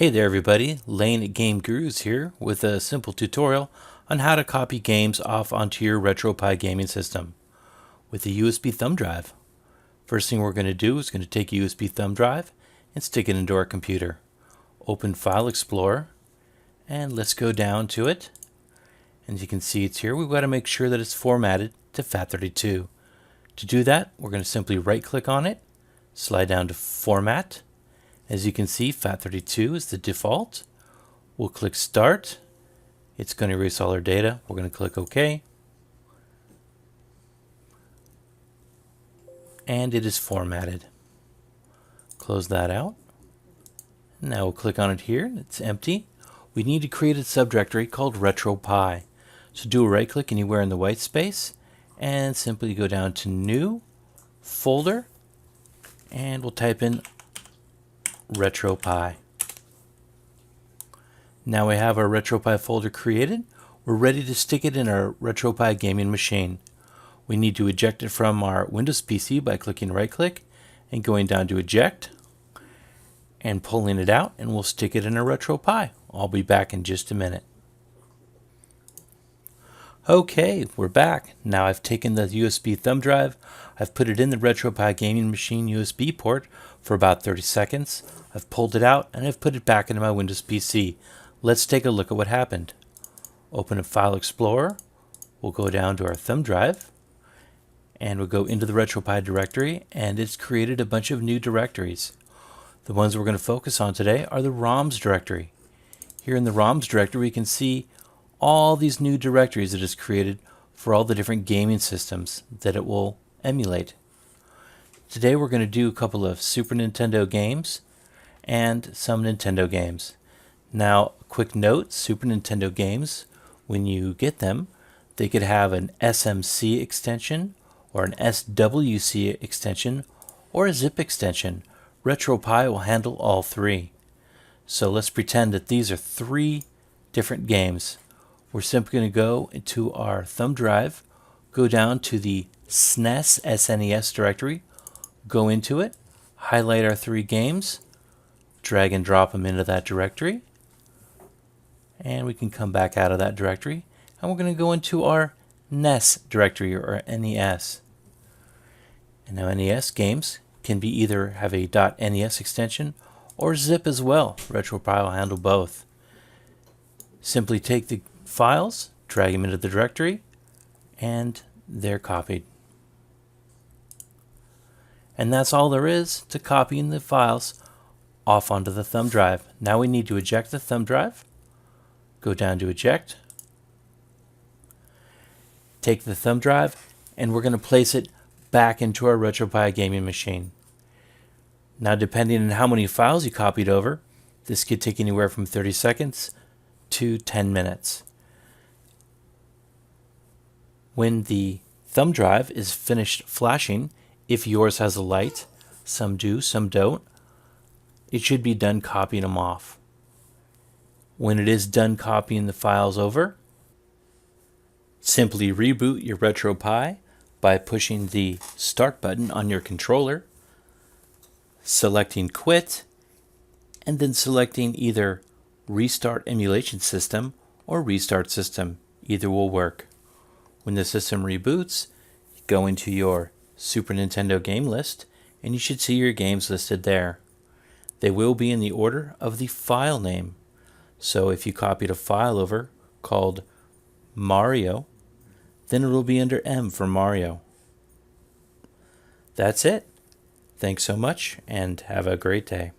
Hey there everybody, Lane at Game Gurus here with a simple tutorial on how to copy games off onto your Retropie gaming system with a USB thumb drive. First thing we're going to do is going to take a USB thumb drive and stick it into our computer. Open File Explorer and let's go down to it. And you can see it's here. We've got to make sure that it's formatted to FAT32. To do that, we're going to simply right click on it, slide down to Format. As you can see, FAT32 is the default. We'll click Start. It's going to erase all our data. We're going to click OK. And it is formatted. Close that out. Now we'll click on it here. It's empty. We need to create a subdirectory called Retropie. So do a right click anywhere in the white space and simply go down to New, Folder, and we'll type in Retropie. Now we have our Retropie folder created. We're ready to stick it in our Retropie gaming machine. We need to eject it from our Windows PC by clicking right click and going down to Eject and pulling it out, and we'll stick it in our Retropie. I'll be back in just a minute. Okay, we're back. Now I've taken the USB thumb drive, I've put it in the Retropie gaming machine USB port for about 30 seconds. I've pulled it out and I've put it back into my Windows PC. Let's take a look at what happened. Open a File Explorer. We'll go down to our thumb drive and we'll go into the Retropie directory, and it's created a bunch of new directories. The ones we're going to focus on today are the ROMs directory. Here in the ROMs directory we can see all these new directories that it's created for all the different gaming systems that it will emulate. Today we're going to do a couple of Super Nintendo games and some Nintendo games. Now, a quick note, Super Nintendo games, when you get them, they could have an SMC extension or an SWC extension or a zip extension. Retropie will handle all three. So let's pretend that these are three different games. We're simply going to go into our thumb drive, go down to the SNES directory, go into it, highlight our three games, drag and drop them into that directory, and we can come back out of that directory, and we're going to go into our NES directory or NES. And now NES games can be either have a .NES extension or zip as well. Retropie will handle both. Simply take the files, drag them into the directory, and they're copied. And that's all there is to copying the files off onto the thumb drive. Now we need to eject the thumb drive. Go down to Eject. Take the thumb drive, and we're going to place it back into our Retropie gaming machine. Now, depending on how many files you copied over, this could take anywhere from 30 seconds to 10 minutes. When the thumb drive is finished flashing, if yours has a light, some do, some don't, it should be done copying them off. When it is done copying the files over, simply reboot your Retropie by pushing the Start button on your controller, selecting Quit, and then selecting either Restart Emulation System or Restart System. Either will work. When the system reboots, go into your Super Nintendo game list and you should see your games listed there. They will be in the order of the file name. So if you copied a file over called Mario, then it will be under M for Mario. That's it. Thanks so much and have a great day.